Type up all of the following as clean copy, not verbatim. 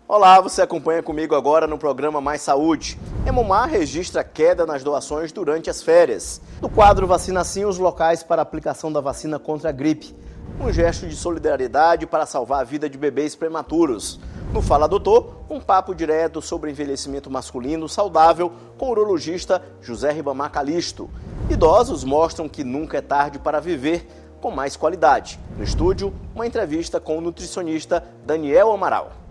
Olá, você acompanha comigo agora no programa Mais Saúde. Hemomar registra queda nas doações durante as férias. No quadro Vacina Sim, os locais para aplicação da vacina contra a gripe. Um gesto de solidariedade para salvar a vida de bebês prematuros. No Fala Doutor, um papo direto sobre envelhecimento masculino saudável com o urologista José Ribamar Calisto. Idosos mostram que nunca é tarde para viver com mais qualidade. No estúdio, uma entrevista com o nutricionista Daniel Amaral.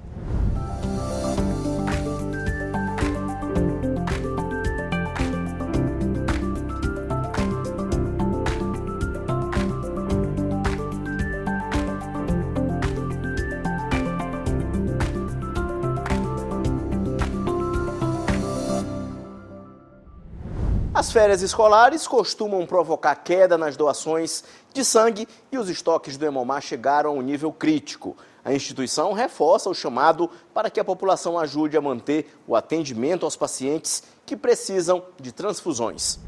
As férias escolares costumam provocar queda nas doações de sangue e os estoques do Hemomar chegaram a um nível crítico. A instituição reforça o chamado para que a população ajude a manter o atendimento aos pacientes que precisam de transfusões.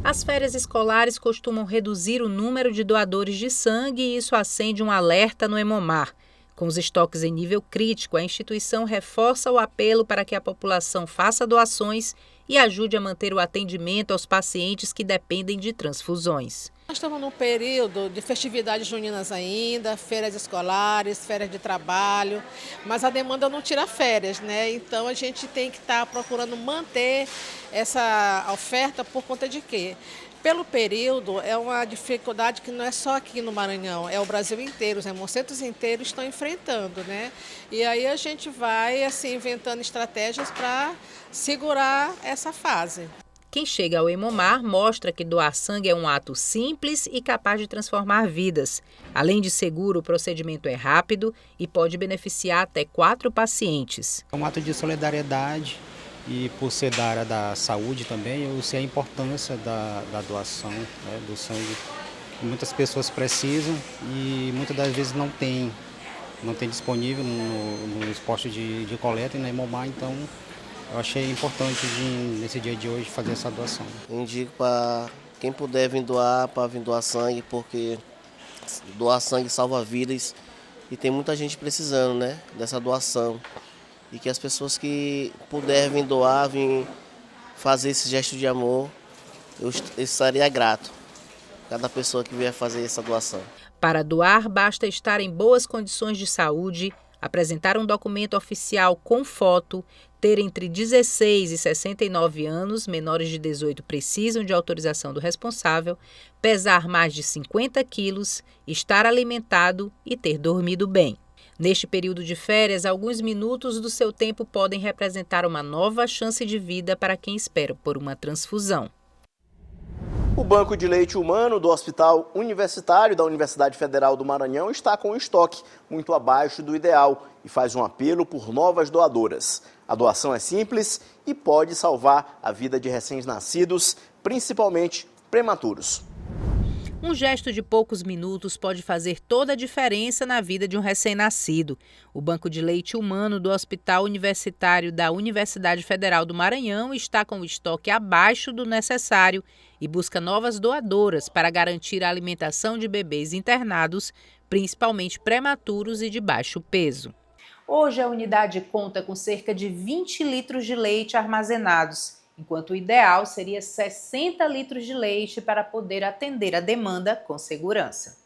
As férias escolares costumam reduzir o número de doadores de sangue e isso acende um alerta no Hemomar. Com os estoques em nível crítico, a instituição reforça o apelo para que a população faça doações e ajude a manter o atendimento aos pacientes que dependem de transfusões. Nós estamos num período de festividades juninas ainda, férias escolares, férias de trabalho, mas a demanda não tira férias, né? Então a gente tem que estar procurando manter essa oferta por conta de quê? Pelo período, é uma dificuldade que não é só aqui no Maranhão, é o Brasil inteiro, os hemocentros inteiros estão enfrentando, né? E aí a gente vai assim, inventando estratégias para segurar essa fase. Quem chega ao Hemomar mostra que doar sangue é um ato simples e capaz de transformar vidas. Além de seguro, o procedimento é rápido e pode beneficiar até 4 pacientes. É um ato de solidariedade. E por ser da área da saúde também, eu sei a importância da doação, né, do sangue. Muitas pessoas precisam e muitas das vezes não tem disponível nos postos de coleta e na Hemomar, então eu achei importante nesse dia de hoje fazer essa doação. Indico para quem puder vir doar, para vir doar sangue, porque doar sangue salva vidas e tem muita gente precisando, né, dessa doação. E que as pessoas que puderem vir doar, vir fazer esse gesto de amor, eu estaria grato. Cada pessoa que vier fazer essa doação. Para doar, basta estar em boas condições de saúde, apresentar um documento oficial com foto, ter entre 16 e 69 anos, menores de 18 precisam de autorização do responsável, pesar mais de 50 quilos, estar alimentado e ter dormido bem. Neste período de férias, alguns minutos do seu tempo podem representar uma nova chance de vida para quem espera por uma transfusão. O Banco de Leite Humano do Hospital Universitário da Universidade Federal do Maranhão está com um estoque muito abaixo do ideal e faz um apelo por novas doadoras. A doação é simples e pode salvar a vida de recém-nascidos, principalmente prematuros. Um gesto de poucos minutos pode fazer toda a diferença na vida de um recém-nascido. O Banco de Leite Humano do Hospital Universitário da Universidade Federal do Maranhão está com o estoque abaixo do necessário e busca novas doadoras para garantir a alimentação de bebês internados, principalmente prematuros e de baixo peso. Hoje a unidade conta com cerca de 20 litros de leite armazenados, enquanto o ideal seria 60 litros de leite para poder atender a demanda com segurança.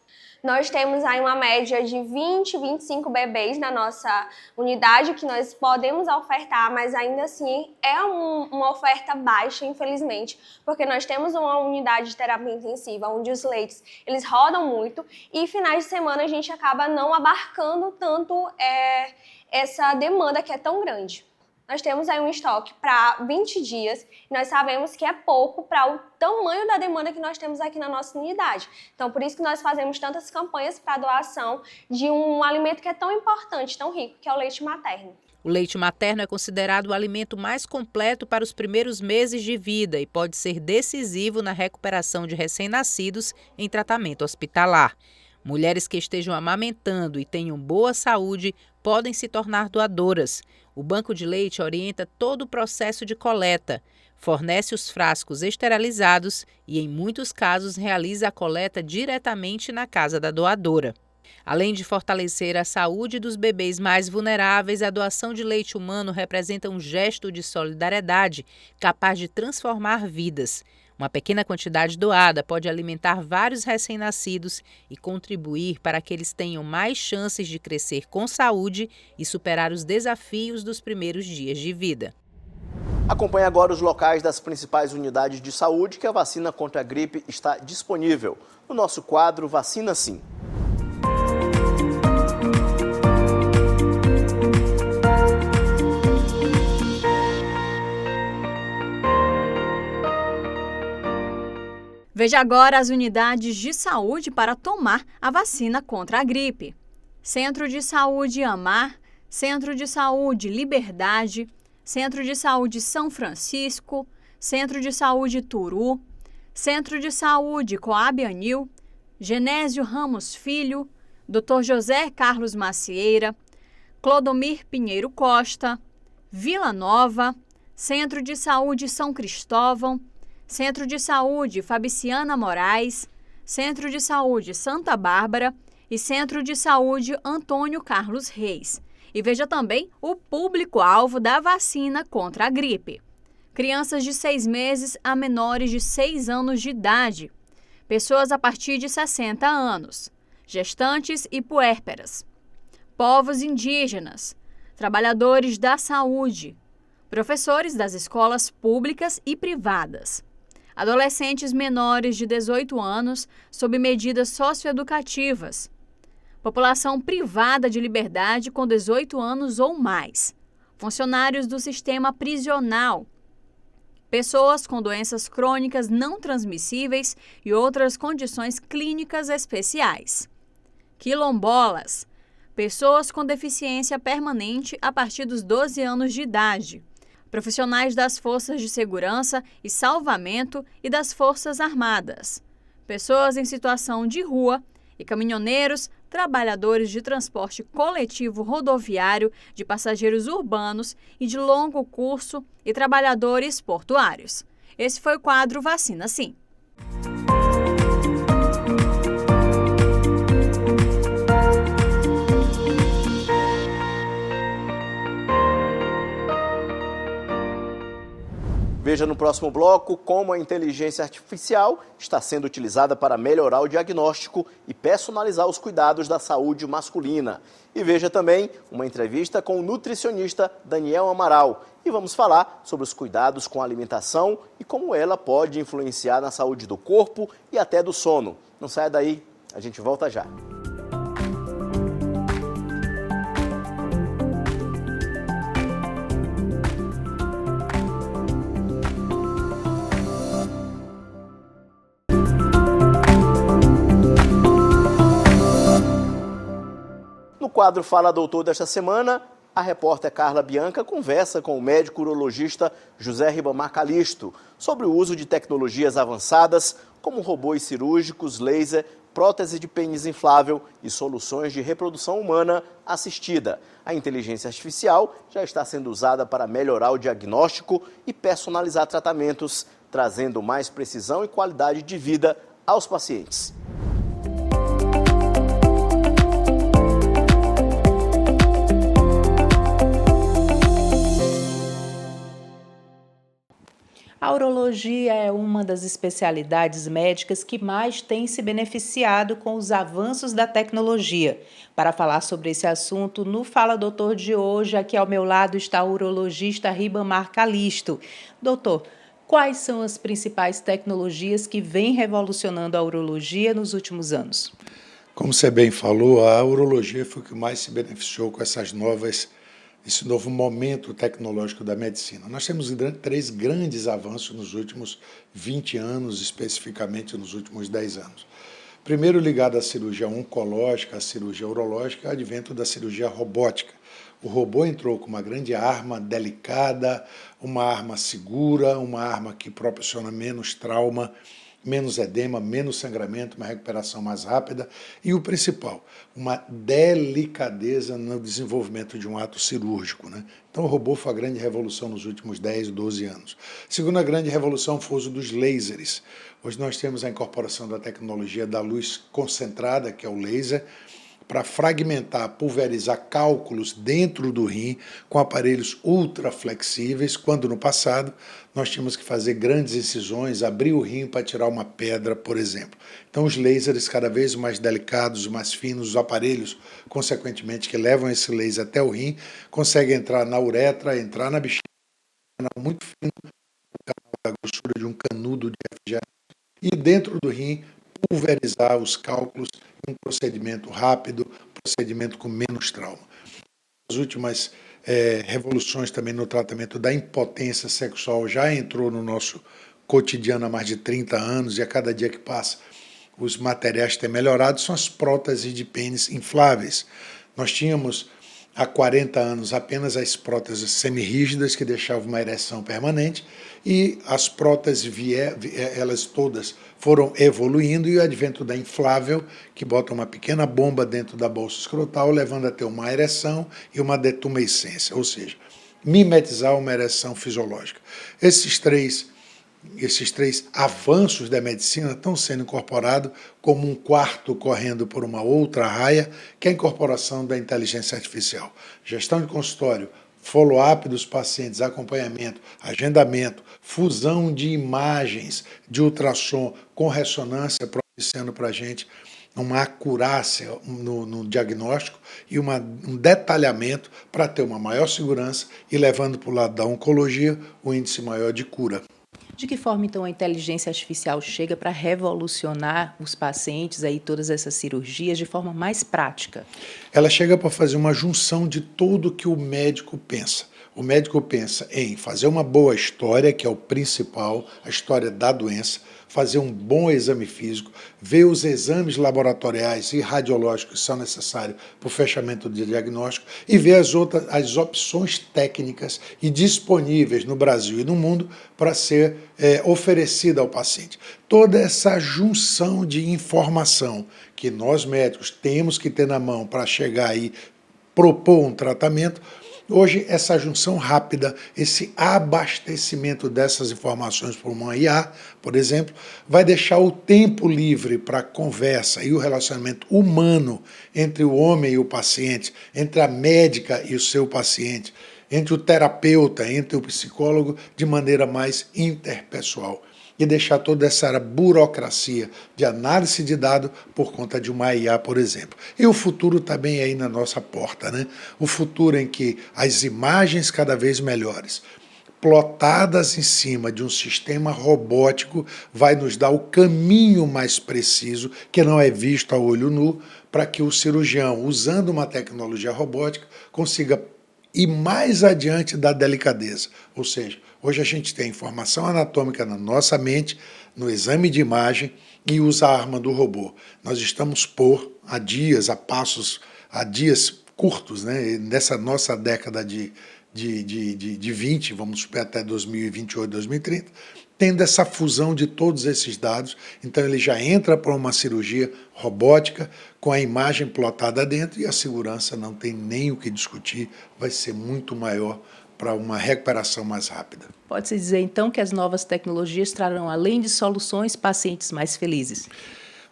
Nós temos aí uma média de 20, 25 bebês na nossa unidade que nós podemos ofertar, mas ainda assim é uma oferta baixa, infelizmente, porque nós temos uma unidade de terapia intensiva onde os leitos eles rodam muito e finais de semana a gente acaba não abarcando tanto essa demanda que é tão grande. Nós temos aí um estoque para 20 dias e nós sabemos que é pouco para o tamanho da demanda que nós temos aqui na nossa unidade. Então, por isso que nós fazemos tantas campanhas para a doação de um alimento que é tão importante, tão rico, que é o leite materno. O leite materno é considerado o alimento mais completo para os primeiros meses de vida e pode ser decisivo na recuperação de recém-nascidos em tratamento hospitalar. Mulheres que estejam amamentando e tenham boa saúde podem se tornar doadoras. O Banco de Leite orienta todo o processo de coleta, fornece os frascos esterilizados e, em muitos casos, realiza a coleta diretamente na casa da doadora. Além de fortalecer a saúde dos bebês mais vulneráveis, a doação de leite humano representa um gesto de solidariedade capaz de transformar vidas. Uma pequena quantidade doada pode alimentar vários recém-nascidos e contribuir para que eles tenham mais chances de crescer com saúde e superar os desafios dos primeiros dias de vida. Acompanhe agora os locais das principais unidades de saúde que a vacina contra a gripe está disponível no nosso quadro Vacina Sim. Veja agora as unidades de saúde para tomar a vacina contra a gripe. Centro de Saúde Amar, Centro de Saúde Liberdade, Centro de Saúde São Francisco, Centro de Saúde Turu, Centro de Saúde Coab Anil, Genésio Ramos Filho, Dr. José Carlos Macieira, Clodomir Pinheiro Costa, Vila Nova, Centro de Saúde São Cristóvão, Centro de Saúde Fabriciana Moraes, Centro de Saúde Santa Bárbara e Centro de Saúde Antônio Carlos Reis. E veja também o público-alvo da vacina contra a gripe. Crianças de 6 meses a menores de 6 anos de idade, pessoas a partir de 60 anos, gestantes e puérperas, povos indígenas, trabalhadores da saúde, professores das escolas públicas e privadas, adolescentes menores de 18 anos sob medidas socioeducativas, população privada de liberdade com 18 anos ou mais, funcionários do sistema prisional, pessoas com doenças crônicas não transmissíveis e outras condições clínicas especiais, quilombolas, pessoas com deficiência permanente a partir dos 12 anos de idade, profissionais das forças de segurança e salvamento e das Forças Armadas, pessoas em situação de rua e caminhoneiros, trabalhadores de transporte coletivo rodoviário, de passageiros urbanos e de longo curso e trabalhadores portuários. Esse foi o quadro Vacina Sim. Veja no próximo bloco como a inteligência artificial está sendo utilizada para melhorar o diagnóstico e personalizar os cuidados da saúde masculina. E veja também uma entrevista com o nutricionista Daniel Amaral. E vamos falar sobre os cuidados com a alimentação e como ela pode influenciar na saúde do corpo e até do sono. Não saia daí, a gente volta já. No quadro Fala Doutor desta semana, a repórter Carla Bianca conversa com o médico urologista José Ribamar Calisto sobre o uso de tecnologias avançadas como robôs cirúrgicos, laser, prótese de pênis inflável e soluções de reprodução humana assistida. A inteligência artificial já está sendo usada para melhorar o diagnóstico e personalizar tratamentos, trazendo mais precisão e qualidade de vida aos pacientes. A urologia é uma das especialidades médicas que mais tem se beneficiado com os avanços da tecnologia. Para falar sobre esse assunto, no Fala Doutor de hoje, aqui ao meu lado está o urologista Ribamar Calisto. Doutor, quais são as principais tecnologias que vêm revolucionando a urologia nos últimos anos? Como você bem falou, a urologia foi o que mais se beneficiou com esse novo momento tecnológico da medicina. Nós temos 3 grandes avanços nos últimos 20 anos, especificamente nos últimos 10 anos. Primeiro, ligado à cirurgia oncológica, à cirurgia urológica, advento da cirurgia robótica. O robô entrou com uma grande arma delicada, uma arma segura, uma arma que proporciona menos trauma, menos edema, menos sangramento, uma recuperação mais rápida e o principal, uma delicadeza no desenvolvimento de um ato cirúrgico, né? Então o robô foi a grande revolução nos últimos 10, 12 anos. Segunda grande revolução foi o uso dos lasers. Hoje nós temos a incorporação da tecnologia da luz concentrada, que é o laser, para fragmentar, pulverizar cálculos dentro do rim com aparelhos ultra flexíveis, quando no passado nós tínhamos que fazer grandes incisões, abrir o rim para tirar uma pedra, por exemplo. Então os lasers cada vez mais delicados, mais finos, os aparelhos, consequentemente, que levam esse laser até o rim, conseguem entrar na uretra, entrar na bexiga, muito fino, a grossura de um canudo de refrigerante, e dentro do rim pulverizar os cálculos em um procedimento rápido, procedimento com menos trauma. As últimas revoluções também no tratamento da impotência sexual já entrou no nosso cotidiano há mais de 30 anos, e a cada dia que passa os materiais têm melhorado, são as próteses de pênis infláveis. Nós tínhamos há 40 anos apenas as próteses semirrígidas, que deixavam uma ereção permanente, e as próteses, elas todas foram evoluindo, e o advento da inflável, que bota uma pequena bomba dentro da bolsa escrotal, levando a ter uma ereção e uma detumescência, ou seja, mimetizar uma ereção fisiológica. Esses três avanços da medicina estão sendo incorporados como um quarto correndo por uma outra raia, que é a incorporação da inteligência artificial. Gestão de consultório, follow-up dos pacientes, acompanhamento, agendamento, fusão de imagens de ultrassom com ressonância, propiciando para a gente uma acurácia no diagnóstico e um detalhamento para ter uma maior segurança e levando para o lado da oncologia o índice maior de cura. De que forma, então, a inteligência artificial chega para revolucionar os pacientes, aí, todas essas cirurgias, de forma mais prática? Ela chega para fazer uma junção de tudo que o médico pensa. O médico pensa em fazer uma boa história, que é o principal, a história da doença, fazer um bom exame físico, ver os exames laboratoriais e radiológicos que são necessários para o fechamento do diagnóstico e ver as opções técnicas e disponíveis no Brasil e no mundo para ser oferecida ao paciente. Toda essa junção de informação que nós médicos temos que ter na mão para chegar aí, propor um tratamento. Hoje, essa junção rápida, esse abastecimento dessas informações por uma IA, por exemplo, vai deixar o tempo livre para a conversa e o relacionamento humano entre o homem e o paciente, entre a médica e o seu paciente, entre o terapeuta, entre o psicólogo, de maneira mais interpessoal. E deixar toda essa burocracia de análise de dados por conta de uma IA, por exemplo. E o futuro está bem aí na nossa porta, né? O futuro em que as imagens cada vez melhores, plotadas em cima de um sistema robótico, vai nos dar o caminho mais preciso, que não é visto a olho nu, para que o cirurgião, usando uma tecnologia robótica, consiga ir mais adiante da delicadeza. Ou seja, hoje a gente tem informação anatômica na nossa mente, no exame de imagem, e usa a arma do robô. Nós estamos a dias curtos, né, nessa nossa década de 20, vamos supor até 2028, 2030, tendo essa fusão de todos esses dados. Então ele já entra para uma cirurgia robótica com a imagem plotada dentro, e a segurança não tem nem o que discutir, vai ser muito maior para uma recuperação mais rápida. Pode-se dizer, então, que as novas tecnologias trarão, além de soluções, pacientes mais felizes?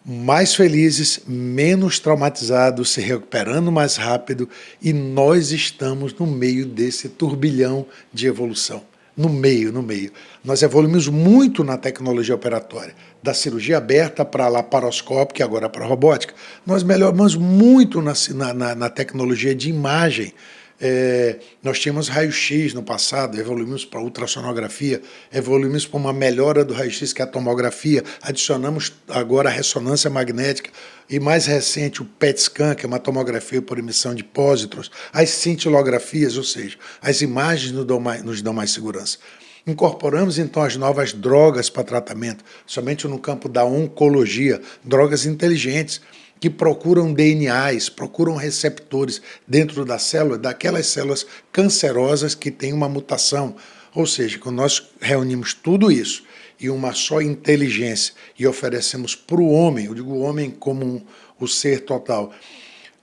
Mais felizes, menos traumatizados, se recuperando mais rápido, e nós estamos no meio desse turbilhão de evolução. No meio. Nós evoluímos muito na tecnologia operatória, da cirurgia aberta para a laparoscópica e agora para a robótica. Nós melhoramos muito na tecnologia de imagem. Nós tínhamos raio-x no passado, evoluímos para ultrassonografia, evoluímos para uma melhora do raio-x, que é a tomografia, adicionamos agora a ressonância magnética, e mais recente o PET-scan, que é uma tomografia por emissão de pósitrons, as cintilografias, ou seja, as imagens nos dão mais segurança. Incorporamos então as novas drogas para tratamento, somente no campo da oncologia, drogas inteligentes, que procuram DNAs, procuram receptores dentro da célula, daquelas células cancerosas que têm uma mutação. Ou seja, quando nós reunimos tudo isso e uma só inteligência e oferecemos para o homem, eu digo o homem como o ser total,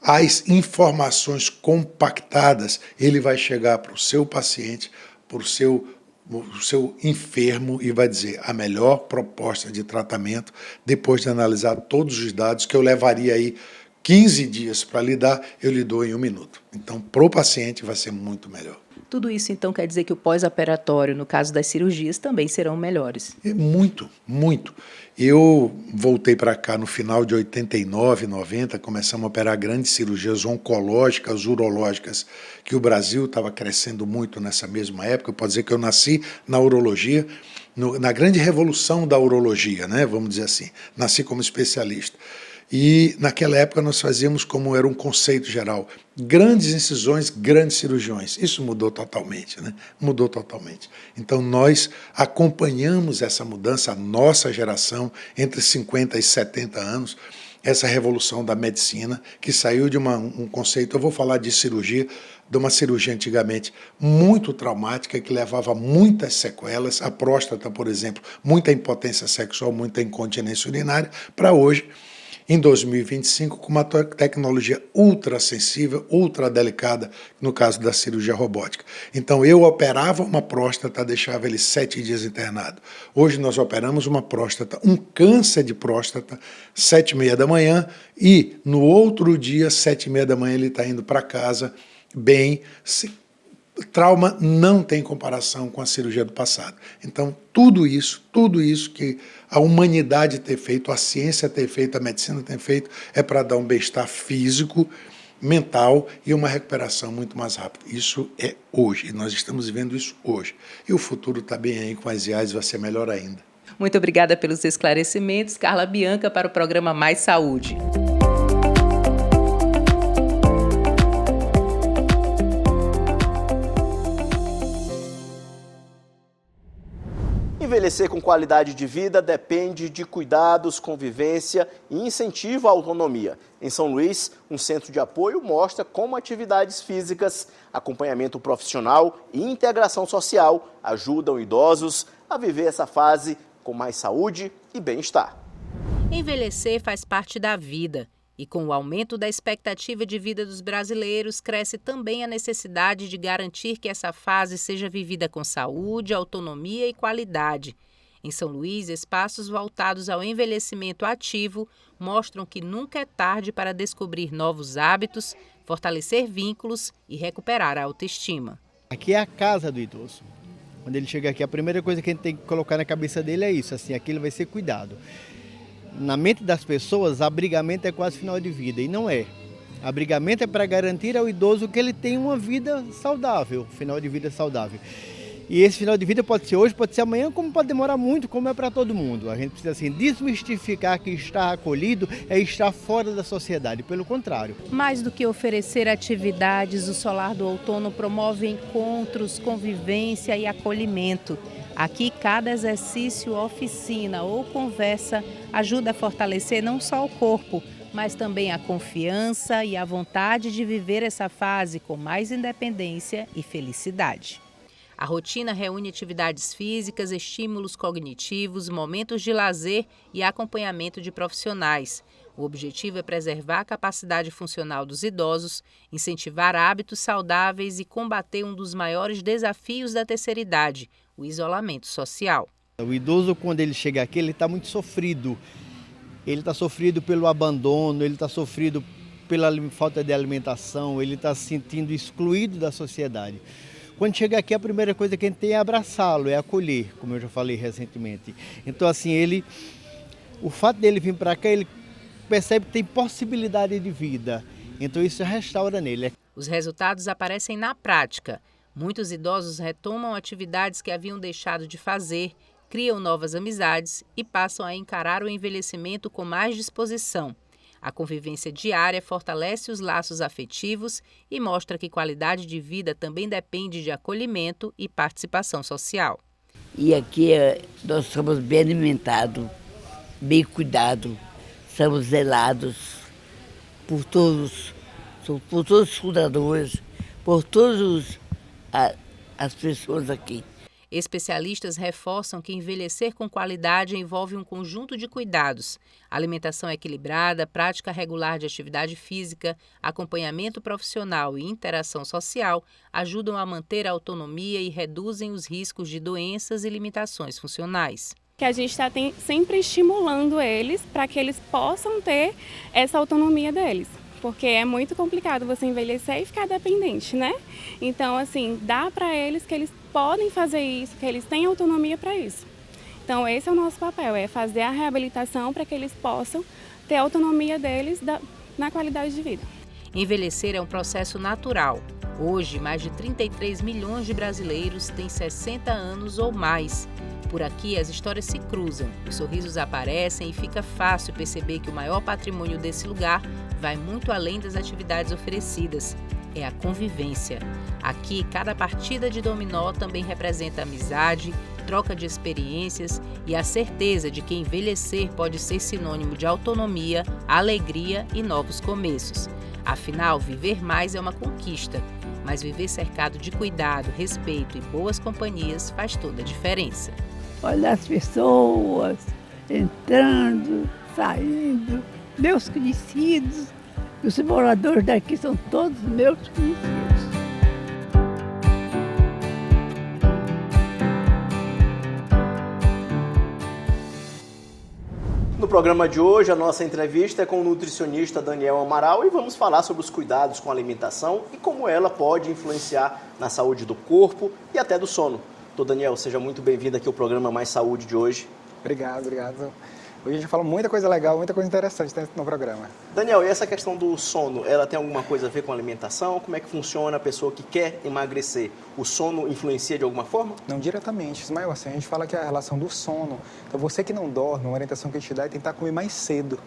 as informações compactadas, ele vai chegar para o seu paciente, para o seu enfermo, e vai dizer a melhor proposta de tratamento, depois de analisar todos os dados, que eu levaria aí 15 dias para lidar, eu lhe dou em 1 minuto. Então, para o paciente vai ser muito melhor. Tudo isso, então, quer dizer que o pós-operatório, no caso das cirurgias, também serão melhores? Muito, muito. Eu voltei para cá no final de 89, 90, começamos a operar grandes cirurgias oncológicas, urológicas, que o Brasil estava crescendo muito nessa mesma época. Pode dizer que eu nasci na urologia, na grande revolução da urologia, né? Vamos dizer assim. Nasci como especialista. E naquela época nós fazíamos como era um conceito geral, grandes incisões, grandes cirurgiões. Isso mudou totalmente, né? Mudou totalmente. Então nós acompanhamos essa mudança, a nossa geração, entre 50 e 70 anos, essa revolução da medicina, que saiu de um conceito, eu vou falar de cirurgia, de uma cirurgia antigamente muito traumática, que levava muitas sequelas, a próstata, por exemplo, muita impotência sexual, muita incontinência urinária, para hoje, em 2025, com uma tecnologia ultra sensível, ultra delicada, no caso da cirurgia robótica. Então, eu operava uma próstata, deixava ele 7 dias internado. Hoje nós operamos uma próstata, um câncer de próstata, 7h30 da manhã, e no outro dia, 7h30 da manhã, ele está indo para casa bem. Trauma não tem comparação com a cirurgia do passado. Então, tudo isso que a humanidade tem feito, a ciência tem feito, a medicina tem feito, é para dar um bem-estar físico, mental e uma recuperação muito mais rápida. Isso é hoje, e nós estamos vivendo isso hoje. E o futuro está bem aí com as IAs, vai ser melhor ainda. Muito obrigada pelos esclarecimentos. Carla Bianca para o programa Mais Saúde. Envelhecer com qualidade de vida depende de cuidados, convivência e incentivo à autonomia. Em São Luís, um centro de apoio mostra como atividades físicas, acompanhamento profissional e integração social ajudam idosos a viver essa fase com mais saúde e bem-estar. Envelhecer faz parte da vida. E com o aumento da expectativa de vida dos brasileiros, cresce também a necessidade de garantir que essa fase seja vivida com saúde, autonomia e qualidade. Em São Luís, espaços voltados ao envelhecimento ativo mostram que nunca é tarde para descobrir novos hábitos, fortalecer vínculos e recuperar a autoestima. Aqui é a casa do idoso. Quando ele chega aqui, a primeira coisa que a gente tem que colocar na cabeça dele é isso, assim, aqui ele vai ser cuidado. Na mente das pessoas, abrigamento é quase final de vida, e não é. Abrigamento é para garantir ao idoso que ele tem uma vida saudável, final de vida saudável. E esse final de vida pode ser hoje, pode ser amanhã, como pode demorar muito, como é para todo mundo. A gente precisa assim, desmistificar que estar acolhido é estar fora da sociedade, pelo contrário. Mais do que oferecer atividades, o Solar do Outono promove encontros, convivência e acolhimento. Aqui, cada exercício, oficina ou conversa ajuda a fortalecer não só o corpo, mas também a confiança e a vontade de viver essa fase com mais independência e felicidade. A rotina reúne atividades físicas, estímulos cognitivos, momentos de lazer e acompanhamento de profissionais. O objetivo é preservar a capacidade funcional dos idosos, incentivar hábitos saudáveis e combater um dos maiores desafios da terceira idade, o isolamento social. O idoso, quando ele chega aqui, ele está muito sofrido. Ele está sofrido pelo abandono, ele está sofrido pela falta de alimentação, ele está se sentindo excluído da sociedade. Quando chega aqui, a primeira coisa que a gente tem é abraçá-lo, é acolher, como eu já falei recentemente. Então, assim, o fato dele vir para cá, ele percebe que tem possibilidade de vida. Então, isso restaura nele. Os resultados aparecem na prática. Muitos idosos retomam atividades que haviam deixado de fazer, criam novas amizades e passam a encarar o envelhecimento com mais disposição. A convivência diária fortalece os laços afetivos e mostra que qualidade de vida também depende de acolhimento e participação social. E aqui nós somos bem alimentados, bem cuidados, somos zelados por todos os fundadores, por todas as pessoas aqui. Especialistas reforçam que envelhecer com qualidade envolve um conjunto de cuidados: alimentação equilibrada, prática regular de atividade física, acompanhamento profissional e interação social ajudam a manter a autonomia e reduzem os riscos de doenças e limitações funcionais. Que a gente está sempre estimulando eles para que eles possam ter essa autonomia deles. Porque é muito complicado você envelhecer e ficar dependente, né? Então, assim, dá para eles que eles podem fazer isso, que eles têm autonomia para isso. Então, esse é o nosso papel, é fazer a reabilitação para que eles possam ter a autonomia deles na qualidade de vida. Envelhecer é um processo natural. Hoje, mais de 33 milhões de brasileiros têm 60 anos ou mais. Por aqui, as histórias se cruzam, os sorrisos aparecem e fica fácil perceber que o maior patrimônio desse lugar vai muito além das atividades oferecidas. É a convivência. Aqui, cada partida de dominó também representa amizade, troca de experiências e a certeza de que envelhecer pode ser sinônimo de autonomia, alegria e novos começos. Afinal, viver mais é uma conquista, mas viver cercado de cuidado, respeito e boas companhias faz toda a diferença. Olha as pessoas entrando, saindo, meus conhecidos. Os moradores daqui são todos meus conhecidos. No programa de hoje, a nossa entrevista é com o nutricionista Daniel Amaral e vamos falar sobre os cuidados com a alimentação e como ela pode influenciar na saúde do corpo e até do sono. Doutor Daniel, seja muito bem-vindo aqui ao programa Mais Saúde de hoje. Obrigado. Hoje a gente fala muita coisa legal, muita coisa interessante no programa. Daniel, e essa questão do sono, ela tem alguma coisa a ver com a alimentação? Como é que funciona a pessoa que quer emagrecer? O sono influencia de alguma forma? Não diretamente, Ismael, assim, a gente fala que é a relação do sono. Então você que não dorme, uma orientação que a gente dá é tentar comer mais cedo.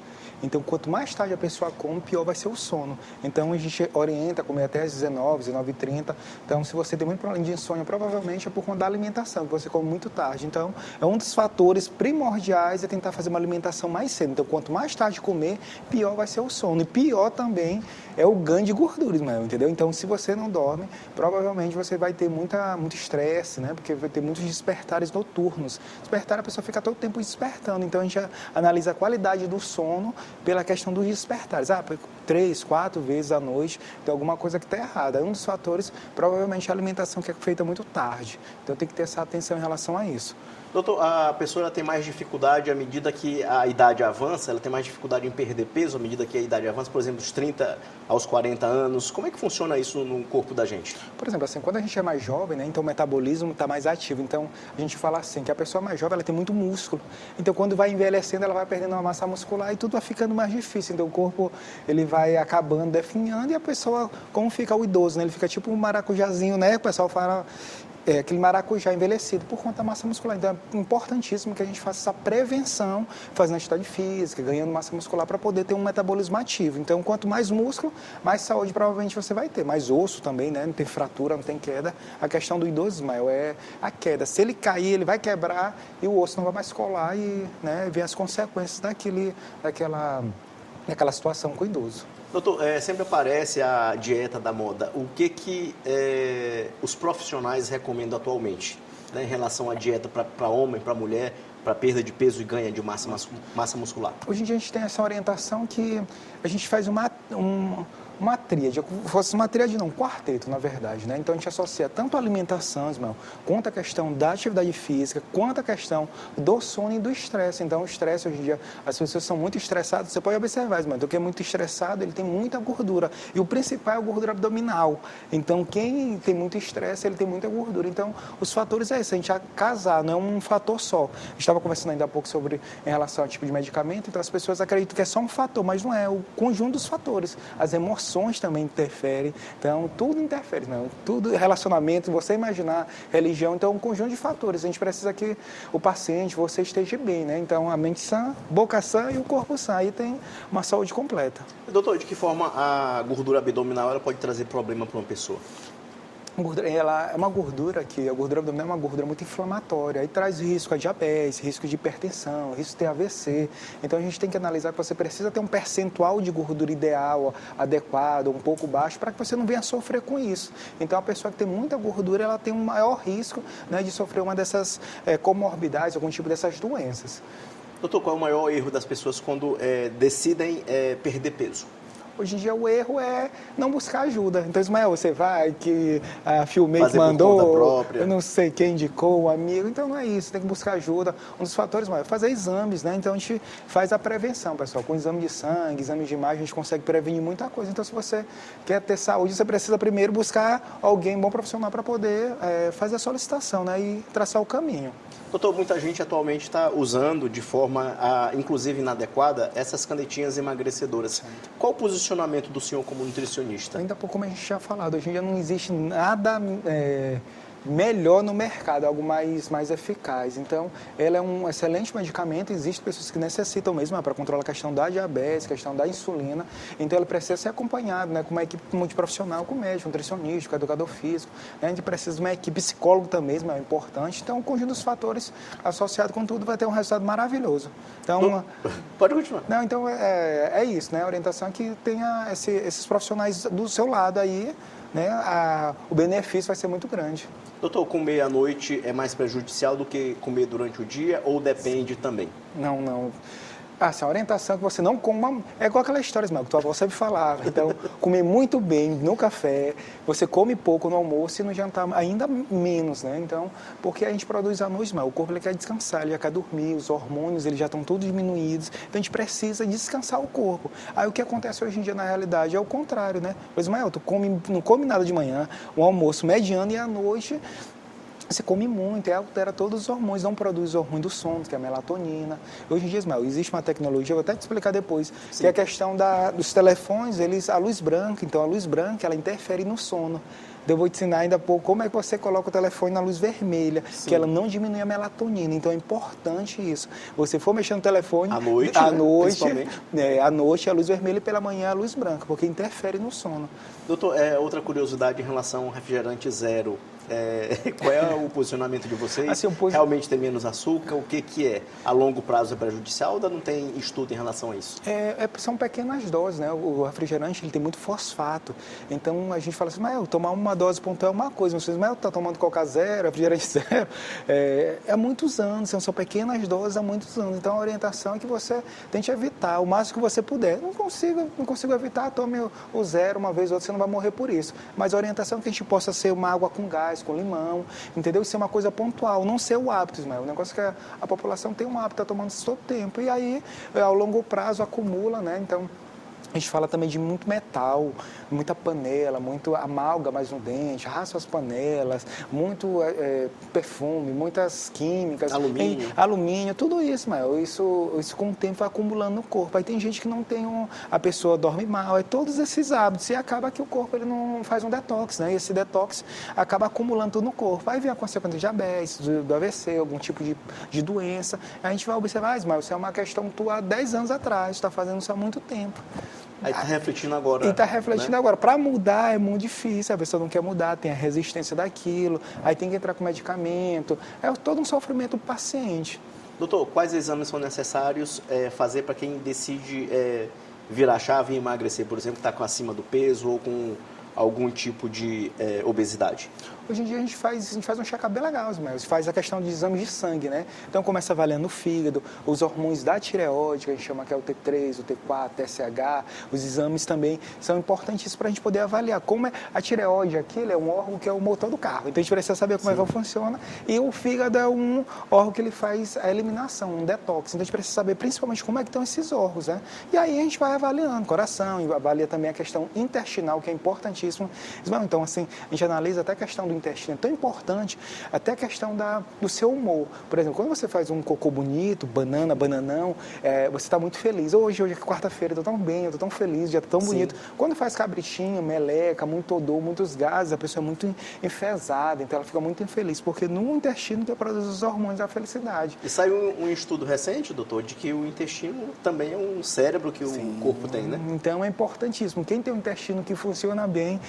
Então, quanto mais tarde a pessoa come, pior vai ser o sono. Então, a gente orienta a comer até às 19h30. Então, se você tem muito problema de insônia, provavelmente é por conta da alimentação, que você come muito tarde. Então, é um dos fatores primordiais é tentar fazer uma alimentação mais cedo. Então, quanto mais tarde comer, pior vai ser o sono. E pior também é o ganho de gordura, Ismael, entendeu? Então, se você não dorme, provavelmente você vai ter muito estresse, né? Porque vai ter muitos despertares noturnos. Despertar, a pessoa fica todo o tempo despertando. Então, a gente analisa a qualidade do sono pela questão dos despertares. 3, 4 vezes à noite, tem alguma coisa que está errada. Um dos fatores, provavelmente, é a alimentação que é feita muito tarde. Então, tem que ter essa atenção em relação a isso. Doutor, a pessoa tem mais dificuldade à medida que a idade avança, ela tem mais dificuldade em perder peso à medida que a idade avança, por exemplo, dos 30 aos 40 anos. Como é que funciona isso no corpo da gente? Por exemplo, assim, quando a gente é mais jovem, né, então o metabolismo está mais ativo. Então, a gente fala assim, que a pessoa mais jovem, ela tem muito músculo. Então, quando vai envelhecendo, ela vai perdendo uma massa muscular e tudo vai ficando mais difícil. Então, o corpo, ele vai acabando, definhando, e a pessoa, como fica o idoso, né? Ele fica tipo um maracujazinho, né? O pessoal fala... aquele maracujá envelhecido por conta da massa muscular. Então, é importantíssimo que a gente faça essa prevenção, fazendo atividade física, ganhando massa muscular para poder ter um metabolismo ativo. Então, quanto mais músculo, mais saúde provavelmente você vai ter. Mais osso também, né? Não tem fratura, não tem queda. A questão do idoso, Ismael, é a queda. Se ele cair, ele vai quebrar e o osso não vai mais colar e, né, vem as consequências daquela situação com o idoso. Doutor, sempre aparece a dieta da moda. O que os profissionais recomendam atualmente, né, em relação à dieta para homem, para mulher, para perda de peso e ganho de massa muscular? Hoje em dia a gente tem essa orientação que a gente faz uma tríade, fosse uma tríade não, um quarteto, na verdade, né? Então a gente associa tanto a alimentação, Ismael, quanto a questão da atividade física, quanto a questão do sono e do estresse. Então o estresse, hoje em dia, as pessoas são muito estressadas, você pode observar, Ismael, então quem é muito estressado, ele tem muita gordura, e o principal é a gordura abdominal. Então quem tem muito estresse, ele tem muita gordura. Então os fatores é esse, a gente casar, não é um fator só. A gente estava conversando ainda há pouco sobre em relação ao tipo de medicamento, então as pessoas acreditam que é só um fator, mas não é, o conjunto dos fatores, as emoções também interferem, então tudo interfere, não? Tudo, relacionamento, você imaginar, religião, então é um conjunto de fatores, a gente precisa que o paciente, você esteja bem, né? Então a mente sã, boca sã e o corpo sã, aí tem uma saúde completa. Doutor, de que forma a gordura abdominal ela pode trazer problema para uma pessoa? Ela é uma gordura que a gordura abdominal é uma gordura muito inflamatória e traz risco a diabetes, risco de hipertensão, risco de ter AVC. Então a gente tem que analisar que você precisa ter um percentual de gordura ideal, adequado, um pouco baixo, para que você não venha a sofrer com isso. Então a pessoa que tem muita gordura, ela tem um maior risco, né, de sofrer uma dessas comorbidades, algum tipo dessas doenças. Doutor, qual é o maior erro das pessoas quando decidem perder peso? Hoje em dia o erro é não buscar ajuda. Então, Ismael, você vai, que a Filmate fazer mandou, por conta própria. eu não sei quem indicou, um amigo. Então, não é isso, tem que buscar ajuda. Um dos fatores, Ismael, é fazer exames, né? Então, a gente faz a prevenção, pessoal. Com exame de sangue, exame de imagem, a gente consegue prevenir muita coisa. Então, se você quer ter saúde, você precisa primeiro buscar alguém, bom profissional, para poder fazer a solicitação, né? E traçar o caminho. Doutor, muita gente atualmente está usando de forma, inclusive inadequada, essas canetinhas emagrecedoras. Qual o posicionamento do senhor como nutricionista? Ainda pouco, como a gente já falado, hoje em dia não existe nada melhor no mercado, algo mais eficaz. Então, ela é um excelente medicamento, existem pessoas que necessitam mesmo para controlar a questão da diabetes, a questão da insulina. Então, ela precisa ser acompanhada, né, com uma equipe multiprofissional, com médico, nutricionista, com educador físico. Né? A gente precisa de uma equipe psicólogo também, é importante. Então, o conjunto dos fatores associado com tudo vai ter um resultado maravilhoso. Então, pode continuar. Não, então, é isso, né? A orientação é que tenha esses profissionais do seu lado aí, né? O benefício vai ser muito grande. Doutor, comer à noite é mais prejudicial do que comer durante o dia ou depende também? Não. Assim, a orientação é que você não coma... É igual aquela história, Ismael, que tua avó sempre falava. Então, comer muito bem no café, você come pouco no almoço e no jantar ainda menos, né? Então, porque a gente produz à noite, Ismael, o corpo ele quer descansar, ele quer dormir, os hormônios eles já estão todos diminuídos, então a gente precisa descansar o corpo. Aí o que acontece hoje em dia na realidade é o contrário, né? Pois, Ismael, tu não come nada de manhã, um almoço mediano e à noite... Você come muito e altera todos os hormônios, não produz o hormônio do sono, que é a melatonina. Hoje em dia, Ismael, existe uma tecnologia, eu vou até te explicar depois, que é a questão dos telefones, a luz branca, então a luz branca, ela interfere no sono. Eu vou te ensinar ainda pouco como é que você coloca o telefone na luz vermelha, que ela não diminui a melatonina. Então é importante isso. Você for mexer no telefone... À noite a luz vermelha e pela manhã a luz branca, porque interfere no sono. Doutor, outra curiosidade em relação ao refrigerante zero. Qual é o posicionamento de vocês? Assim, realmente tem menos açúcar? O que é? A longo prazo é prejudicial ou ainda não tem estudo em relação a isso? São pequenas doses, né? O refrigerante ele tem muito fosfato. Então a gente fala assim, mas tomar uma dose pontual é uma coisa. Vocês, mas está tomando Coca zero, refrigerante zero. Há muitos anos, são pequenas doses há muitos anos. Então a orientação é que você tente evitar o máximo que você puder. Não consigo evitar, tome o zero uma vez ou outra, você não vai morrer por isso. Mas a orientação é que a gente possa ser uma água com gás, com limão, entendeu? Isso é uma coisa pontual, não ser o hábito, Ismael. O negócio é que a população tem um hábito, está tomando isso todo tempo. E aí, ao longo prazo, acumula, né? Então, a gente fala também de muito metal, muita panela, muito amálgamas no dente, raspa as panelas, muito perfume, muitas químicas. Alumínio, tudo isso, Ismael. Isso com o tempo vai acumulando no corpo. Aí tem gente que não tem a pessoa dorme mal, todos esses hábitos. E acaba que o corpo ele não faz um detox, né? E esse detox acaba acumulando tudo no corpo. Aí vem a consequência de diabetes, do AVC, algum tipo de doença. A gente vai observar, Ismael, isso é uma questão tua há 10 anos atrás, está fazendo isso há muito tempo. Aí está refletindo agora. E está refletindo agora. Para mudar é muito difícil, a pessoa não quer mudar, tem a resistência daquilo, aí tem que entrar com medicamento. É todo um sofrimento do paciente. Doutor, quais exames são necessários fazer para quem decide virar a chave e emagrecer, por exemplo, que está acima do peso ou com algum tipo de obesidade? Hoje em dia a gente faz um check-up bem legal, Ismael. Faz a questão de exames de sangue, né? Então começa avaliando o fígado, os hormônios da tireoide, que a gente chama que é o T3, o T4, o TSH. Os exames também são importantíssimos para a gente poder avaliar como é a tireoide. Aquilo é um órgão que é o motor do carro. Então a gente precisa saber como é que ela funciona. E o fígado é um órgão que ele faz a eliminação, um detox. Então a gente precisa saber principalmente como é que estão esses órgãos, né? E aí a gente vai avaliando coração, avalia também a questão intestinal, que é importantíssimo. Então assim, a gente analisa até a questão do intestino, é tão importante, até a questão do seu humor. Por exemplo, quando você faz um cocô bonito, bananão, você está muito feliz. Hoje é quarta-feira, eu estou tão bem, eu estou tão feliz, o dia está tão bonito. Quando faz cabritinho, meleca, muito odor, muitos gases, a pessoa é muito enfesada, então ela fica muito infeliz, porque no intestino que produz os hormônios da felicidade. E saiu um estudo recente, doutor, de que o intestino também é um cérebro que o corpo tem, né? Então é importantíssimo. Quem tem um intestino que funciona bem,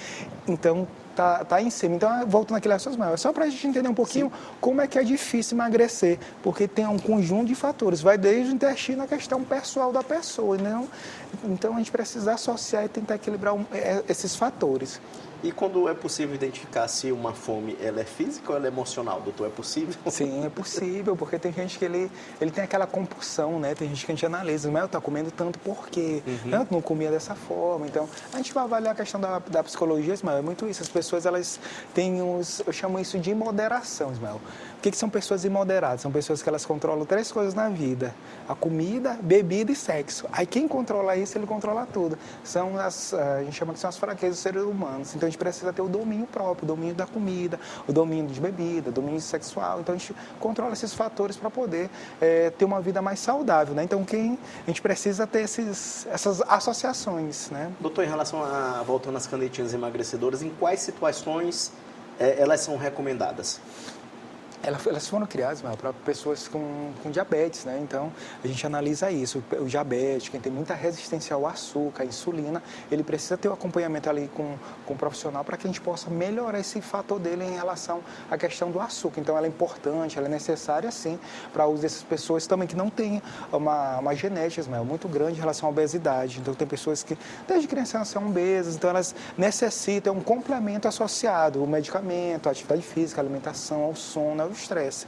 então tá em cima. Então, voltando àquele assunto, é só para a gente entender um pouquinho como é que é difícil emagrecer, porque tem um conjunto de fatores, vai desde o intestino à questão pessoal da pessoa, né? Então a gente precisa associar e tentar equilibrar esses fatores. E quando é possível identificar se uma fome ela é física ou ela é emocional, doutor? É possível? Sim, é possível, porque tem gente que ele tem aquela compulsão, né? Tem gente que a gente analisa, mas eu tá comendo tanto por quê? Eu não comia dessa forma. Então, a gente vai avaliar a questão da psicologia, Ismael, é muito isso. As pessoas, elas têm eu chamo isso de imoderação, Ismael. O que são pessoas imoderadas? São pessoas que elas controlam 3 coisas na vida: a comida, bebida e sexo. Aí quem controla isso, ele controla tudo. A gente chama que são as fraquezas dos seres humanos. Então a gente precisa ter o domínio próprio, o domínio da comida, o domínio de bebida, o domínio sexual. Então a gente controla esses fatores para poder ter uma vida mais saudável, né? Então a gente precisa ter essas associações, né? Doutor, em relação voltando às canetinhas emagrecedoras, em quais situações elas são recomendadas? Elas foram criadas para pessoas com diabetes, né? Então, a gente analisa isso. O diabetes, quem tem muita resistência ao açúcar, à insulina, ele precisa ter o acompanhamento ali com um profissional para que a gente possa melhorar esse fator dele em relação à questão do açúcar. Então, ela é importante, ela é necessária, sim, para o uso dessas pessoas também que não têm uma genética muito grande em relação à obesidade. Então, tem pessoas que, desde criança, são obesas, então elas necessitam um complemento associado, o medicamento, a atividade física, a alimentação, ao sono, estresse.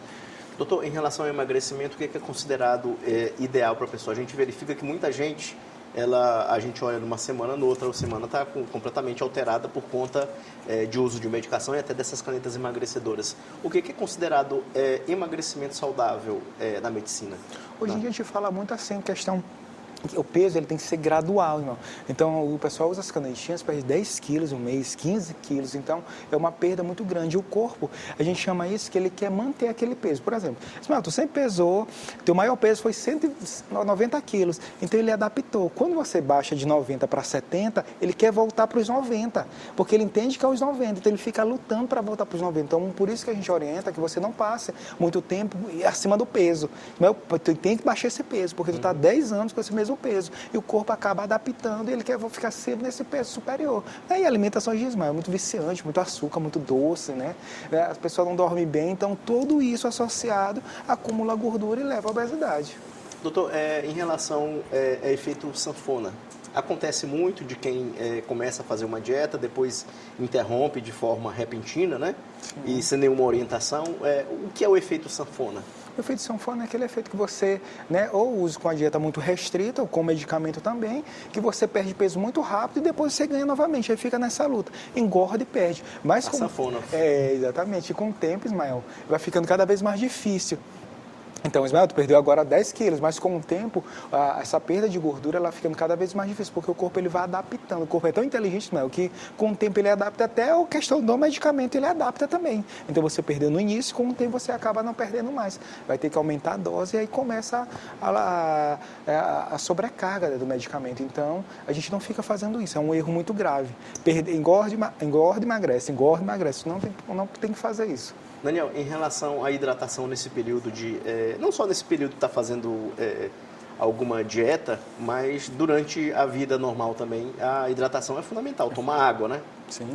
Doutor, em relação ao emagrecimento, o que é considerado ideal para a pessoa? A gente verifica que muita gente, a gente olha numa semana, na outra semana está completamente alterada por conta de uso de medicação e até dessas canetas emagrecedoras. O que é considerado emagrecimento saudável na medicina? Hoje em dia a gente fala muito assim, questão... O peso ele tem que ser gradual, irmão. Então, o pessoal usa as canetinhas para 10 quilos um mês, 15 quilos. Então, é uma perda muito grande. E o corpo, a gente chama isso que ele quer manter aquele peso. Por exemplo, Ismael, tu sempre pesou, teu maior peso foi 190 quilos. Então, ele adaptou. Quando você baixa de 90 para 70, ele quer voltar para os 90. Porque ele entende que é os 90. Então, ele fica lutando para voltar para os 90. Então, por isso que a gente orienta que você não passe muito tempo acima do peso. Tu tem que baixar esse peso, porque tu está 10 anos com esse mesmo peso. E o corpo acaba adaptando e ele quer ficar sempre nesse peso superior. E a alimentação de Ismael é muito viciante, muito açúcar, muito doce, né? As pessoas não dormem bem, então tudo isso associado acumula gordura e leva à obesidade. Doutor, em relação ao efeito sanfona, acontece muito de quem começa a fazer uma dieta, depois interrompe de forma repentina, né? Sim. E sem nenhuma orientação. O que é o efeito sanfona? O efeito sanfona é aquele efeito que você, né, ou usa com a dieta muito restrita, ou com medicamento também, que você perde peso muito rápido e depois você ganha novamente, aí fica nessa luta, engorda e perde. Mas sanfona. Exatamente, e com o tempo, Ismael, vai ficando cada vez mais difícil. Então, Ismael, tu perdeu agora 10 quilos, mas com o tempo, essa perda de gordura, ela ficando cada vez mais difícil, porque o corpo ele vai adaptando. O corpo é tão inteligente, Ismael, que com o tempo ele adapta até a questão do medicamento, ele adapta também. Então, você perdeu no início, com o tempo você acaba não perdendo mais. Vai ter que aumentar a dose e aí começa a sobrecarga do medicamento. Então, a gente não fica fazendo isso, é um erro muito grave. Engorda e emagrece, não tem que fazer isso. Daniel, em relação à hidratação nesse período não só nesse período que está fazendo alguma dieta, mas durante a vida normal também, a hidratação é fundamental, tomar água, né? Sim.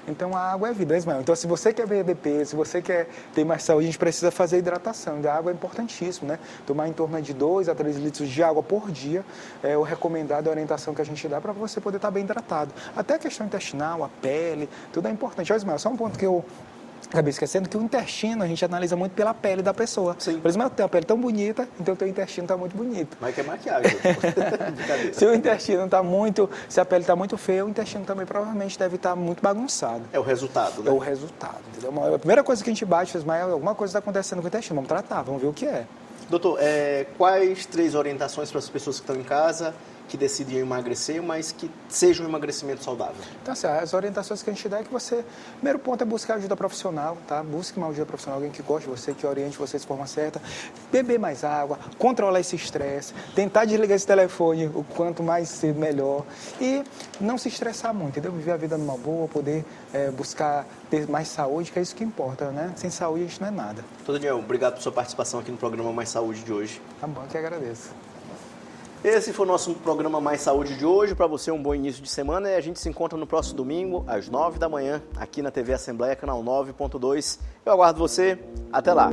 Então, a água é vida, Ismael. Então, se você quer perder peso, se você quer ter mais saúde, a gente precisa fazer hidratação. E a água é importantíssimo, né? Tomar em torno de 2 a 3 litros de água por dia é o recomendado, a orientação que a gente dá para você poder estar bem hidratado. Até a questão intestinal, a pele, tudo é importante. Olha, Ismael, só um ponto que eu acabei esquecendo, que o intestino a gente analisa muito pela pele da pessoa. Sim. Por exemplo, tem a pele tão bonita, então o teu intestino está muito bonito. Mas que é maquiagem. Se o intestino está muito, se a pele está muito feia, o intestino também provavelmente deve estar muito bagunçado. É o resultado, né? É o resultado, entendeu? A primeira coisa que a gente bate, Ismael, alguma coisa está acontecendo com o intestino, vamos tratar, vamos ver o que é. Doutor, quais 3 orientações para as pessoas que estão em casa, que decidem emagrecer, mas que seja um emagrecimento saudável? Então, assim, as orientações que a gente dá é que você, primeiro ponto é buscar ajuda profissional, tá? Busque uma ajuda profissional, alguém que goste de você, que oriente você de forma certa, beber mais água, controlar esse estresse, tentar desligar esse telefone o quanto mais cedo melhor e não se estressar muito, entendeu? Viver a vida numa boa, poder buscar ter mais saúde, que é isso que importa, né? Sem saúde a gente não é nada. Doutor Daniel, obrigado por sua participação aqui no programa Mais Saúde de hoje. Tá bom, que agradeço. Esse foi o nosso programa Mais Saúde de hoje. Para você, um bom início de semana. E a gente se encontra no próximo domingo, às 9 da manhã, aqui na TV Assembleia, canal 9.2. Eu aguardo você. Até lá.